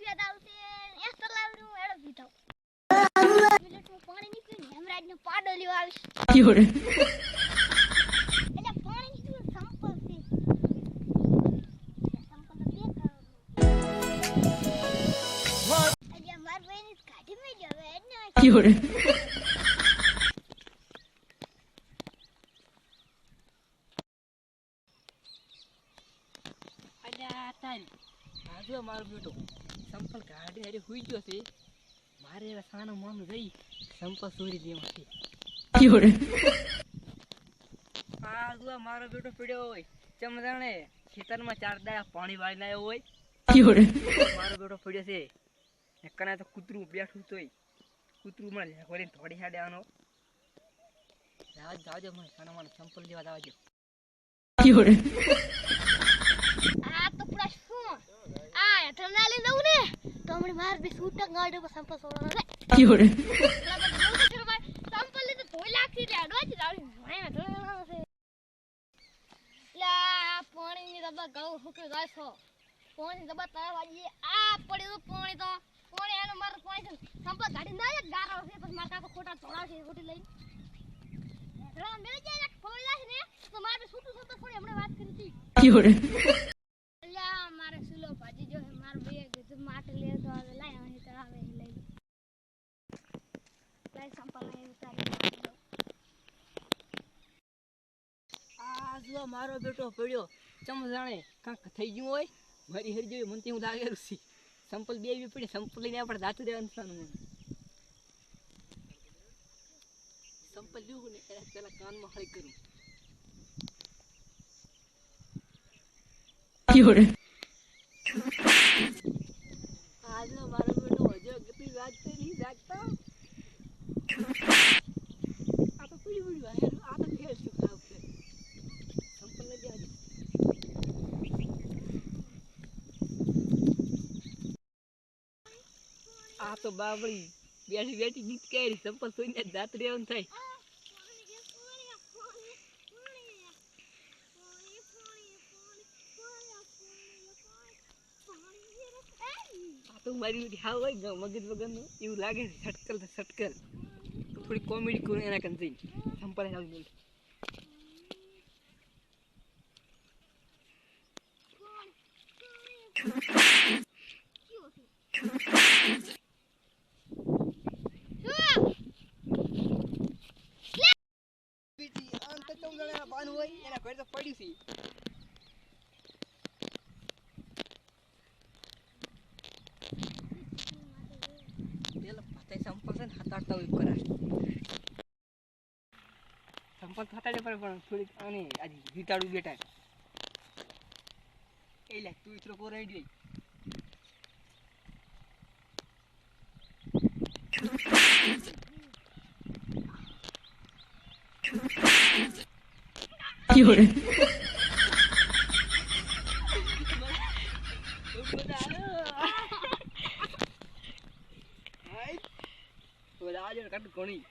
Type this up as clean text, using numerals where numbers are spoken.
રૂપિયા આવશે એ તલાવનું એડો પીધો મિનિટમાં પાણી નીકળ્યું હેમરાજનો પાડો લેવા આવીશ Fiore. એટલે પાણી નીકળ્યું સંપલ છે સંપલ બે કરોડ અલ્યા માર ભાઈની ગાડી માં જ હવે એને Fiore. અલ્યા તારી આજુ મારો બેટો સંપલ ગાડી હારે હુઈ ગયો છે મારે એવા સાનો મોનું જઈ સંપલ ચોરી દેવા છે Fiore. આજુ મારો બેટો પડ્યો હોય ચમદાણે ખેતરમાં 4 દાડા પાણી વાળીને આવ્યો હોય Fiore. મારો બેટો પડ્યો છે ને કના તો કૂતરું બેઠું તોય કૂતરું મને લેખોરીને થોડી હાડે આનો જાજો મને સાનો મને સંપલ લેવા દાવજો Fiore. આ તો પૂરા શું આ હેઠળના લઈ દઉં ને તો હમણાં માર બે સૂટક ગાડી પર સંપલ સોડવાનો છે Fiore. સંપલ લીધું ધોઈ લાગતી એટલે અડવાથી રાડી ભાઈ હેઠળ છે લા પાણીની દબા ગળું ફૂકી જાય છો પાણી દબા તાર વાજી આ પડ્યું પાણી તો પાણી એનો માર પાણી છે સંપલ ગાડી ના જ ગારો છે પછી માર કાકો ખોટા ચોડાવશે ખોટી લઈને હેઠળ મેલે જાય ફોઈ લાશ ને તો માર બે સૂટું સૂટું થોડી હમણાં વાત કરી હતી Fiore. લા મારે સુલો ભાજી જો હે માર બે કીધું માટ લે તો આવે લાય અહીં તળાવે લઈ લે લાય સંપલ લઈ ઉતારી દો આજુ મારો બેટો પડ્યો ચમદાણે કાંક થઈ ગયું હોય મારી હરી જોઈ મને તેવું લાગેલું છે સંપલ બે પડી સંપલ લઈને આપણે દાતું દેવાનું સાનું મને સંપલ લેવું ને એને પેલા કાનમાં હળી કરું Fiore. આજનો મારો બેટો હજો ગપી વાત કરી જાગતા આ તો પડી પડ્યું આ તો ફેર શું ખાવ છે સંપલ લઈ જાય આ તો બાબડી બેઠી બેઠી ગીત કરી સંપલ સોઈને દાંત રેવાનું થાય આ તો મારી હા હોય મગજ વગરનું એવું લાગે છે સટકલ તો સટકલ થોડી કોમેડી કરું એના કન જઈને સંપલ આવી એના ઘર તો પડ્યું છે સંપલ છે ને હતાડતા હોય કરાય સંપલ હતાડે પણ થોડીક આને આજે રીટાડું બેટા એ લે તું ઇતરો કો રહી ગઈ Fiore. આજે કટ કોણી